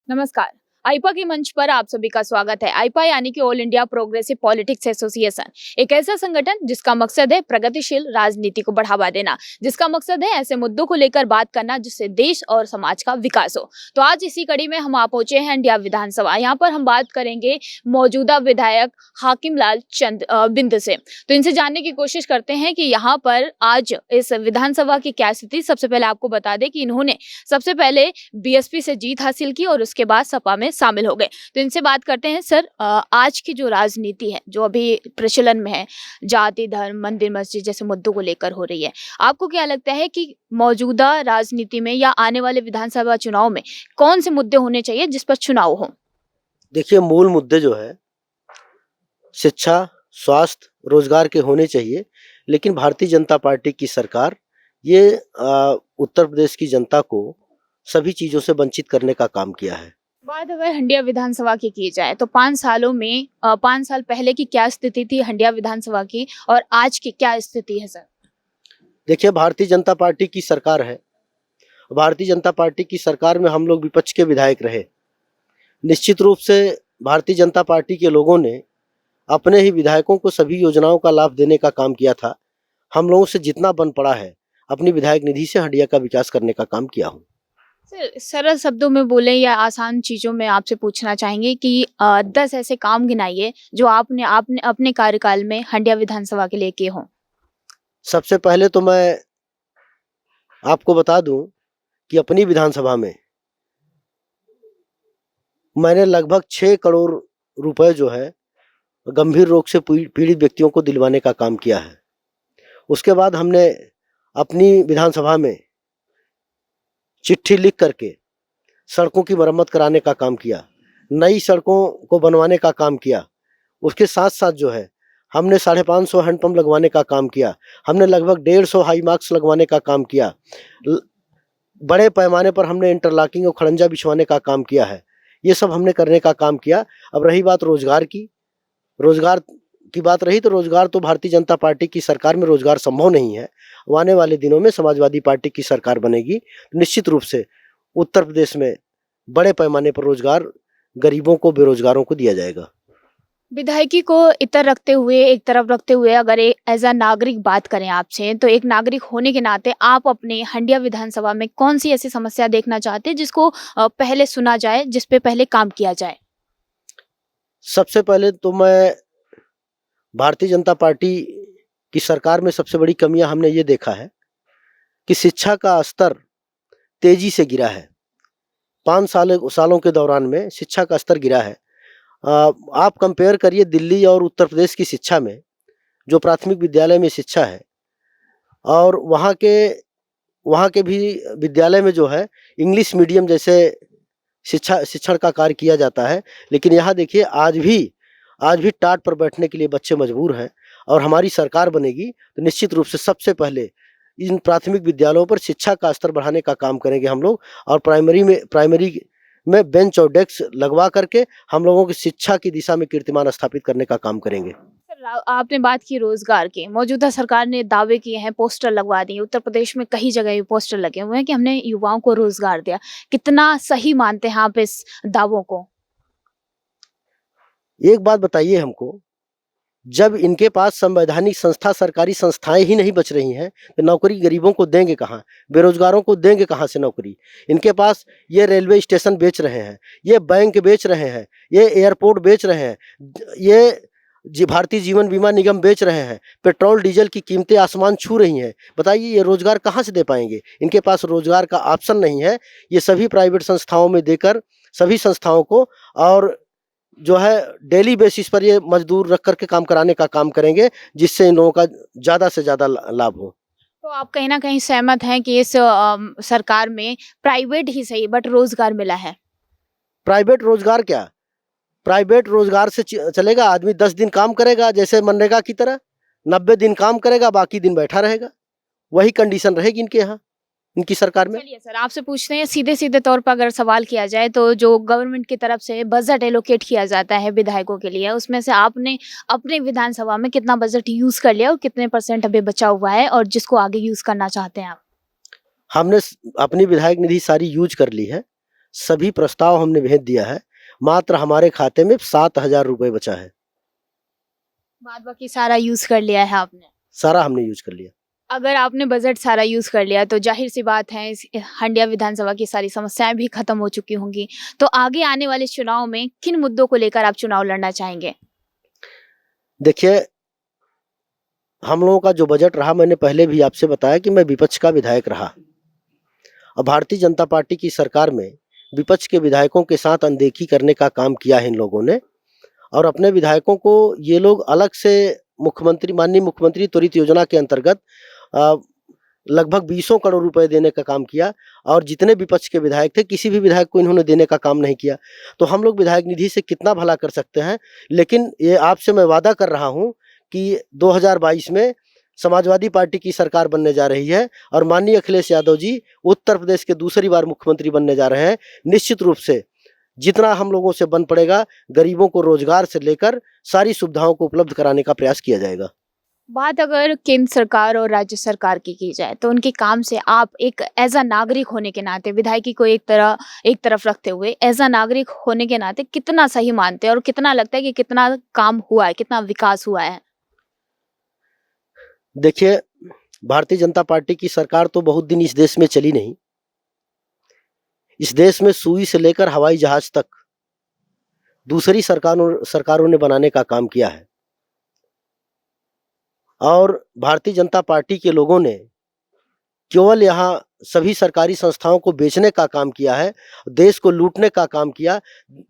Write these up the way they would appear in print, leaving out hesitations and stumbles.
नमस्कार। आईपा के मंच पर आप सभी का स्वागत है। आईपा यानी कि all India progressive politics association एक ऐसा संगठन जिसका मकसद है प्रगतिशील राजनीति को बढ़ावा देना, जिसका मकसद है ऐसे मुद्दों को लेकर बात करना जिससे देश और समाज का विकास हो। तो आज इसी कड़ी में हम आ पहुंचे हैं इंडिया विधानसभा। यहाँ पर हम बात करेंगे मौजूदा विधायक हाकिम लाल चंद बिंद से। तो इनसे जानने की कोशिश करते हैं कि यहाँ पर आज इस विधानसभा की क्या स्थिति। सबसे पहले आपको बता दें कि इन्होंने सबसे पहले बीएसपी से जीत हासिल की और उसके बाद सपा में शामिल हो गए। तो इनसे बात करते हैं। सर, आज की जो राजनीति है जो अभी प्रचलन में है, जाति धर्म मंदिर मस्जिद जैसे मुद्दों को लेकर हो रही है, आपको क्या लगता है कि मौजूदा राजनीति में या आने वाले विधानसभा चुनाव में कौन से मुद्दे होने चाहिए जिस पर चुनाव हो? देखिए, मूल मुद्दे जो है शिक्षा, स्वास्थ्य, रोजगार के होने चाहिए। लेकिन भारतीय जनता पार्टी की सरकार ये उत्तर प्रदेश की जनता को सभी चीजों से वंचित करने का काम किया है। बात अगर हंडिया विधानसभा की जाए तो 5 सालों में 5 साल पहले की क्या स्थिति थी हंडिया विधानसभा की और आज की क्या स्थिति है? सर देखिए, भारतीय जनता पार्टी की सरकार है। भारतीय जनता पार्टी की सरकार में हम लोग विपक्ष के विधायक रहे। निश्चित रूप से भारतीय जनता पार्टी के लोगों ने अपने ही विधायकों को सभी योजनाओं का लाभ देने का काम किया था। हम लोगों से जितना बन पड़ा है अपनी विधायक निधि से हंडिया का विकास करने का काम किया हूँ। सर, सरल शब्दों में बोले या आसान चीजों में आपसे पूछना चाहेंगे कि 10 ऐसे काम गिनाइए जो आपने आपने अपने कार्यकाल में हंडिया विधानसभा के लिए किए हों। सबसे पहले तो मैं आपको बता दूं कि अपनी विधानसभा में मैंने लगभग 6 करोड़ रुपए जो है गंभीर रोग से पीड़ित व्यक्तियों को दिलवाने का काम किया है। उसके बाद हमने अपनी विधानसभा में चिट्ठी लिख करके सड़कों की मरम्मत कराने का काम किया, नई सड़कों को बनवाने का काम किया। उसके साथ साथ जो है हमने 550 हैंडपंप लगवाने का काम किया। हमने लगभग 150 हाई मार्क्स लगवाने का काम किया। बड़े पैमाने पर हमने इंटरलॉकिंग और खड़ंजा बिछवाने का काम किया है। ये सब हमने करने का काम किया। अब रही बात रोजगार की बात रही तो रोजगार तो भारतीय जनता पार्टी की सरकार में रोजगार संभव नहीं है। आने वाले दिनों में समाजवादी पार्टी की सरकार बनेगी तो निश्चित रूप से उत्तर प्रदेश में बड़े पैमाने पर रोजगार गरीबों को, बेरोजगारों को दिया जाएगा। विधायकी को इतर रखते हुए, एक तरफ रखते हुए अगर एज अ नागरिक बात करें आपसे, तो एक नागरिक होने के नाते आप अपने हंडिया विधानसभा में कौन सी ऐसी समस्या देखना चाहते हैं जिसको पहले सुना जाए, जिस पे पहले काम किया जाए? सबसे पहले तो मैं भारतीय जनता पार्टी की सरकार में सबसे बड़ी कमियां हमने ये देखा है कि शिक्षा का स्तर तेजी से गिरा है। 5 सालों के दौरान में शिक्षा का स्तर गिरा है। आप कंपेयर करिए दिल्ली और उत्तर प्रदेश की शिक्षा में, जो प्राथमिक विद्यालय में शिक्षा है, और वहाँ के भी विद्यालय में जो है इंग्लिश मीडियम जैसे शिक्षण का कार्य किया जाता है। लेकिन यहाँ देखिए आज भी टाट पर बैठने के लिए बच्चे मजबूर हैं। और हमारी सरकार बनेगी तो निश्चित रूप से सबसे पहले इन प्राथमिक विद्यालयों पर शिक्षा का स्तर बढ़ाने का काम करेंगे हम लोग। और प्राइमरी में बेंच और डेस्क लगवा करके हम लोगों की शिक्षा की दिशा में कीर्तिमान स्थापित करने का काम करेंगे। सर, आपने बात की रोजगार की। मौजूदा सरकार ने दावे किए हैं, पोस्टर लगवा दिए। उत्तर प्रदेश में कई जगह पोस्टर लगे हुए हैं कि हमने युवाओं को रोजगार दिया। कितना सही मानते हैं आप इस दावों को? एक बात बताइए हमको, जब इनके पास संवैधानिक संस्था, सरकारी संस्थाएं ही नहीं बच रही हैं तो नौकरी गरीबों को देंगे कहाँ? बेरोजगारों को देंगे कहाँ से नौकरी? इनके पास ये रेलवे स्टेशन बेच रहे हैं, ये बैंक बेच रहे हैं, ये एयरपोर्ट बेच रहे हैं, ये भारतीय जीवन बीमा निगम बेच रहे हैं, पेट्रोल डीजल की कीमतें आसमान छू रही हैं। बताइए ये रोजगार कहाँ से दे पाएंगे? इनके पास रोजगार का ऑप्शन नहीं है। ये सभी प्राइवेट संस्थाओं में देकर सभी संस्थाओं को और जो है डेली बेसिस पर ये मजदूर रख करके काम कराने का काम करेंगे, जिससे इन लोगों का ज़्यादा से ज़्यादा लाभ हो। तो आप कहीं ना कहीं सहमत हैं कि इस सरकार में प्राइवेट ही सही बट रोजगार मिला है? प्राइवेट रोजगार क्या? प्राइवेट रोजगार से चलेगा? आदमी 10 दिन काम करेगा जैसे मनरेगा की तरह, 90 दिन काम करेगा, बाकी दिन बैठा रहेगा। वही कंडीशन रहेगी इनके यहाँ, इनकी सरकार में। चलिए सर, आपसे पूछते हैं सीधे सीधे तौर पर अगर सवाल किया जाए तो जो गवर्नमेंट की तरफ से बजट एलोकेट किया जाता है विधायकों के लिए, उसमें से आपने अपने विधानसभा में कितना बजट यूज कर लिया और कितने % अभी बचा हुआ है और जिसको आगे यूज करना चाहते हैं आप? हमने अपनी विधायक निधि सारी यूज कर ली है। सभी प्रस्ताव हमने भेज दिया है। मात्र हमारे खाते में 7,000 रुपए बचा है। बाद बाकी सारा यूज कर लिया है आपने। सारा हमने यूज कर लिया। अगर आपने बजट सारा यूज कर लिया तो जाहिर सी बात है इस हंडिया विधानसभा की सारी समस्याएं भी खत्म हो चुकी होंगी। तो आगे आने वाले चुनाव में किन मुद्दों को लेकर आप चुनाव लड़ना चाहेंगे? देखिए, हम लोगों का जो बजट रहा, मैंने पहले भी आपसे बताया कि मैं विपक्ष का विधायक रहा। अब भारतीय जनता पार्टी की सरकार में विपक्ष के विधायकों के साथ अनदेखी करने का काम किया है इन लोगों ने, और अपने विधायकों को ये लोग अलग से माननीय मुख्यमंत्री त्वरित योजना के अंतर्गत लगभग 200 करोड़ रुपए देने का काम किया, और जितने विपक्ष के विधायक थे किसी भी विधायक को इन्होंने देने का काम नहीं किया। तो हम लोग विधायक निधि से कितना भला कर सकते हैं। लेकिन ये आपसे मैं वादा कर रहा हूं कि 2022 में समाजवादी पार्टी की सरकार बनने जा रही है, और माननीय अखिलेश यादव जी उत्तर प्रदेश के दूसरी बार मुख्यमंत्री बनने जा रहे हैं। निश्चित रूप से जितना हम लोगों से बन पड़ेगा, गरीबों को रोजगार से लेकर सारी सुविधाओं को उपलब्ध कराने का प्रयास किया जाएगा। बात अगर केंद्र सरकार और राज्य सरकार की जाए तो उनके काम से आप एक एज अ नागरिक होने के नाते, विधायकी को एक तरफ रखते हुए एज अ नागरिक होने के नाते कितना सही मानते हैं और कितना लगता है कि कितना काम हुआ है, कितना विकास हुआ है? देखिए, भारतीय जनता पार्टी की सरकार तो बहुत दिन इस देश में चली नहीं। इस देश में सुई से लेकर हवाई जहाज तक दूसरी सरकारों ने बनाने का काम किया है, और भारतीय जनता पार्टी के लोगों ने केवल यहाँ सभी सरकारी संस्थाओं को बेचने का काम किया है, देश को लूटने का काम किया।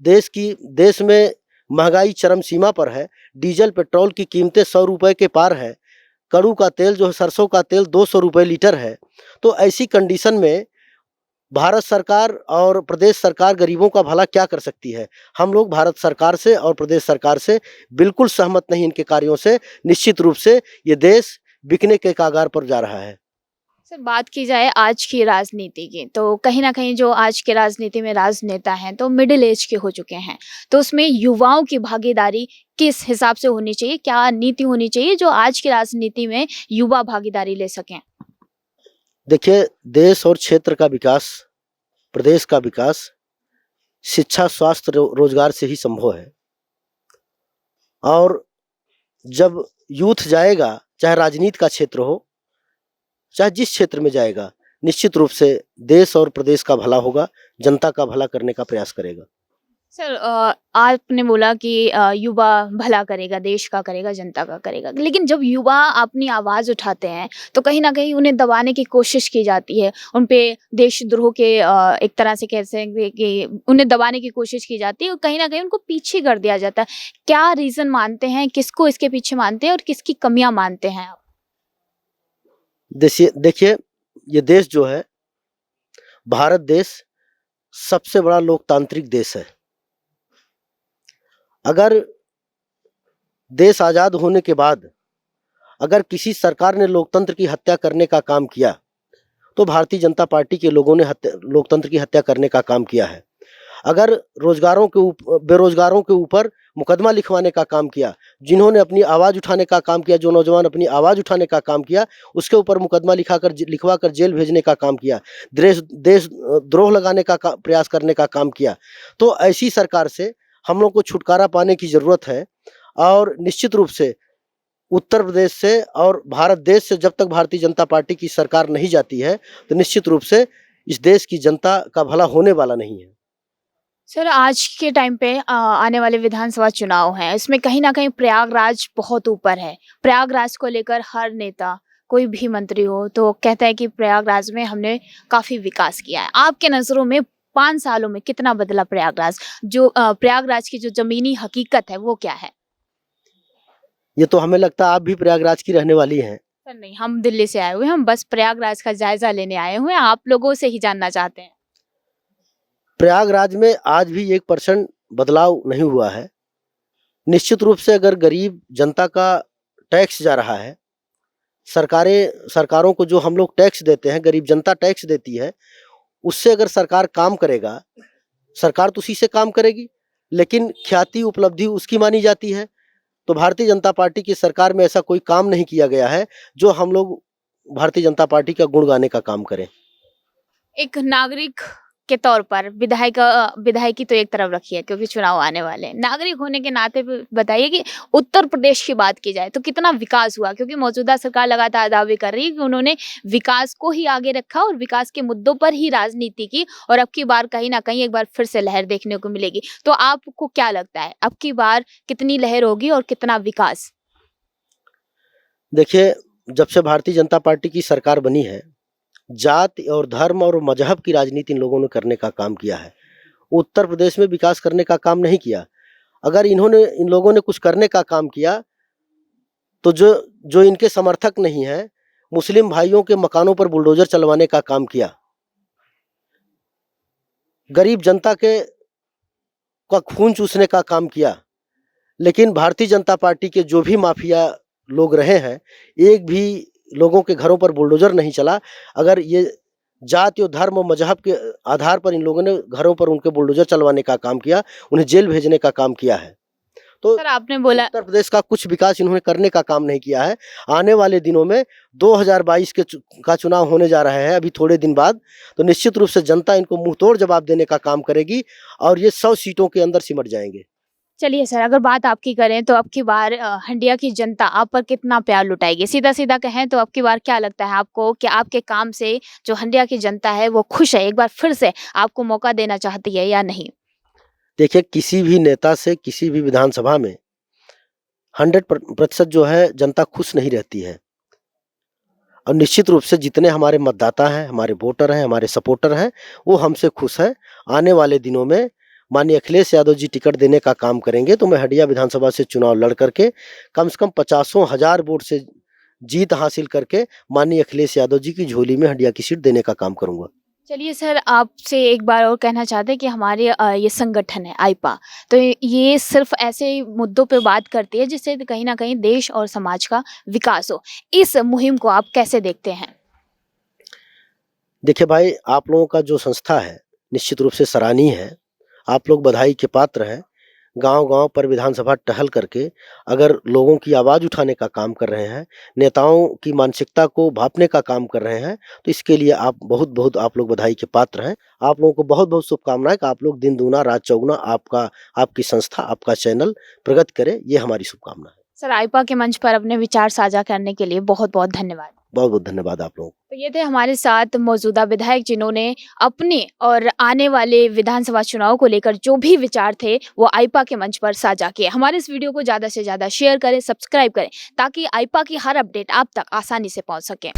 देश में महंगाई चरम सीमा पर है। डीजल पेट्रोल की कीमतें 100 रुपए के पार है। कड़ू का तेल जो है, सरसों का तेल 200 रुपए लीटर है। तो ऐसी कंडीशन में भारत सरकार और प्रदेश सरकार गरीबों का भला क्या कर सकती है। हम लोग भारत सरकार से और प्रदेश सरकार से बिल्कुल सहमत नहीं इनके कार्यों से। निश्चित रूप से ये देश बिकने के कगार पर जा रहा है। सर, बात की जाए आज की राजनीति की, तो कहीं ना कहीं जो आज के राजनीति में राजनेता हैं तो मिडिल एज के हो चुके हैं। तो उसमें युवाओं की भागीदारी किस हिसाब से होनी चाहिए? क्या नीति होनी चाहिए जो आज की राजनीति में युवा भागीदारी ले सकें? देखिए, देश और क्षेत्र का विकास, प्रदेश का विकास शिक्षा, स्वास्थ्य, रोजगार से ही संभव है। और जब यूथ जाएगा, चाहे राजनीति का क्षेत्र हो, चाहे जिस क्षेत्र में जाएगा, निश्चित रूप से देश और प्रदेश का भला होगा, जनता का भला करने का प्रयास करेगा। सर, आपने बोला कि युवा भला करेगा, देश का करेगा, जनता का करेगा। लेकिन जब युवा अपनी आवाज़ उठाते हैं तो कहीं ना कहीं उन्हें दबाने की कोशिश की जाती है, उन पे देशद्रोह के एक तरह से कह सकते हैं कि उन्हें दबाने की कोशिश की जाती है और कहीं ना कहीं उनको पीछे कर दिया जाता है। क्या रीज़न मानते हैं, किसको इसके पीछे मानते हैं और किसकी कमियां मानते हैं आप? देखिए, ये देश जो है, भारत देश सबसे बड़ा लोकतांत्रिक देश है। अगर देश आज़ाद होने के बाद अगर किसी सरकार ने लोकतंत्र की हत्या करने का काम किया, तो भारतीय जनता पार्टी के लोगों ने लोकतंत्र की हत्या करने का काम किया है। अगर बेरोजगारों के ऊपर मुकदमा लिखवाने का काम किया, जिन्होंने अपनी आवाज़ उठाने का काम किया, जो नौजवान अपनी आवाज़ उठाने का काम किया, उसके ऊपर मुकदमा लिखवा कर जेल भेजने का काम किया, देशद्रोह लगाने का प्रयास करने का काम किया, तो ऐसी सरकार से हम लोग को छुटकारा पाने की ज़रूरत है। और निश्चित रूप से उत्तर प्रदेश से और भारत देश से जब तक भारतीय जनता पार्टी की सरकार नहीं जाती है, तो निश्चित रूप से इस देश की जनता का भला होने वाला नहीं है। सर, आज के टाइम पे आने वाले विधानसभा चुनाव हैं, इसमें कहीं ना कहीं प्रयागराज बहुत ऊपर है। प्रयागराज को लेकर हर नेता, कोई भी मंत्री हो तो कहता है कि प्रयागराज में हमने काफ़ी विकास किया है। आपके नज़रों में 5 सालों में कितना बदला प्रयागराज? जो प्रयागराज की जो ज़मीनी हकीकत है वो क्या है? ये तो हमें लगता है आप भी प्रयागराज की रहने वाली हैं। सर नहीं, हम दिल्ली से आए हुए हैं, हम बस प्रयागराज का जायजा लेने आए हुए हैं, आप लोगों से ही जानना चाहते हैं। प्रयागराज में आज भी 1% बदलाव नहीं हुआ है। निश्चित रूप से अगर गरीब जनता का टैक्स जा रहा है, सरकारों को जो हम लोग टैक्स देते हैं, गरीब जनता टैक्स देती है, उससे अगर सरकार काम करेगा, सरकार तो उसी से काम करेगी, लेकिन ख्याति उपलब्धि उसकी मानी जाती है। तो भारतीय जनता पार्टी की सरकार में ऐसा कोई काम नहीं किया गया है जो हम लोग भारतीय जनता पार्टी का गुण गाने का काम करें। एक नागरिक के तौर पर विधायकी तो एक तरफ रखिए क्योंकि चुनाव आने वाले हैं, नागरिक होने के नाते बताइए कि उत्तर प्रदेश की बात की जाए तो कितना विकास हुआ, क्योंकि मौजूदा सरकार लगातार दावे कर रही है कि उन्होंने विकास को ही आगे रखा और विकास के मुद्दों पर ही राजनीति की, और अब की बार कहीं ना कहीं एक बार फिर से लहर देखने को मिलेगी। तो आपको क्या लगता है अब की बार कितनी लहर होगी और कितना विकास? देखिए, जब से भारतीय जनता पार्टी की सरकार बनी है, जाति और धर्म और मजहब की राजनीति इन लोगों ने करने का काम किया है। उत्तर प्रदेश में विकास करने का काम नहीं किया। अगर इन लोगों ने कुछ करने का काम किया तो जो इनके समर्थक नहीं है, मुस्लिम भाइयों के मकानों पर बुलडोजर चलवाने का काम किया, गरीब जनता का खून चूसने का काम किया। लेकिन भारतीय जनता पार्टी के जो भी माफिया लोग रहे हैं, एक भी लोगों के घरों पर बुलडोजर नहीं चला। अगर ये जाति और धर्म और मजहब के आधार पर इन लोगों ने घरों पर उनके बुलडोजर चलवाने का काम किया, उन्हें जेल भेजने का काम किया है। तो सर आपने बोला उत्तर प्रदेश का कुछ विकास इन्होंने करने का काम नहीं किया है। आने वाले दिनों में 2022 का चुनाव होने जा रहा है अभी थोड़े दिन बाद, तो निश्चित रूप से जनता इनको मुंहतोड़ जवाब देने का काम करेगी और ये 100 सीटों के अंदर सिमट जाएंगे। चलिए सर, अगर बात आपकी करें तो अब की बार हंडिया की जनता आप पर कितना प्यार लुटाएगी? सीधा सीधा कहें तो अब की बार क्या लगता है आपको कि आपके काम से जो हंडिया की जनता है वो खुश है, एक बार फिर से आपको मौका देना चाहती है या नहीं? देखिए, किसी भी नेता से किसी भी विधानसभा में 100% जो है जनता खुश नहीं रहती है। और निश्चित रूप से जितने हमारे मतदाता हैं, हमारे वोटर हैं, हमारे सपोर्टर हैं, वो हमसे खुश हैं। आने वाले दिनों में माननीय अखिलेश यादव जी टिकट देने का काम करेंगे तो मैं हंडिया विधानसभा से चुनाव लड़ करके कम से कम 50,000 वोट से जीत हासिल करके माननीय अखिलेश यादव जी की झोली में हंडिया की सीट देने का काम करूंगा। चलिए सर, आपसे एक बार और कहना चाहते हैं कि हमारे ये संगठन है आईपा, तो ये सिर्फ ऐसे मुद्दों पे बात करती है जिससे कहीं ना कहीं देश और समाज का विकास हो। इस मुहिम को आप कैसे देखते हैं? देखिए भाई, आप लोगों का जो संस्था है निश्चित रूप से सराहनीय है। आप लोग बधाई के पात्र हैं। गांव-गांव पर विधानसभा टहल करके अगर लोगों की आवाज़ उठाने का काम कर रहे हैं, नेताओं की मानसिकता को भांपने का काम कर रहे हैं, तो इसके लिए आप बहुत-बहुत आप लोग बधाई के पात्र हैं। आप लोगों को बहुत-बहुत शुभकामनाएँ कि आप लोग दिन दूना रात चौगुना आपकी संस्था, आपका चैनल प्रगति करे, ये हमारी शुभकामना है। सर, आईपा के मंच पर अपने विचार साझा करने के लिए बहुत बहुत धन्यवाद। बहुत-बहुत धन्यवाद आप लोगों को। तो ये थे हमारे साथ मौजूदा विधायक जिन्होंने अपने और आने वाले विधानसभा चुनाव को लेकर जो भी विचार थे वो आईपा के मंच पर साझा किए। हमारे इस वीडियो को ज़्यादा से ज़्यादा शेयर करें, सब्सक्राइब करें ताकि आईपा की हर अपडेट आप तक आसानी से पहुंच सके।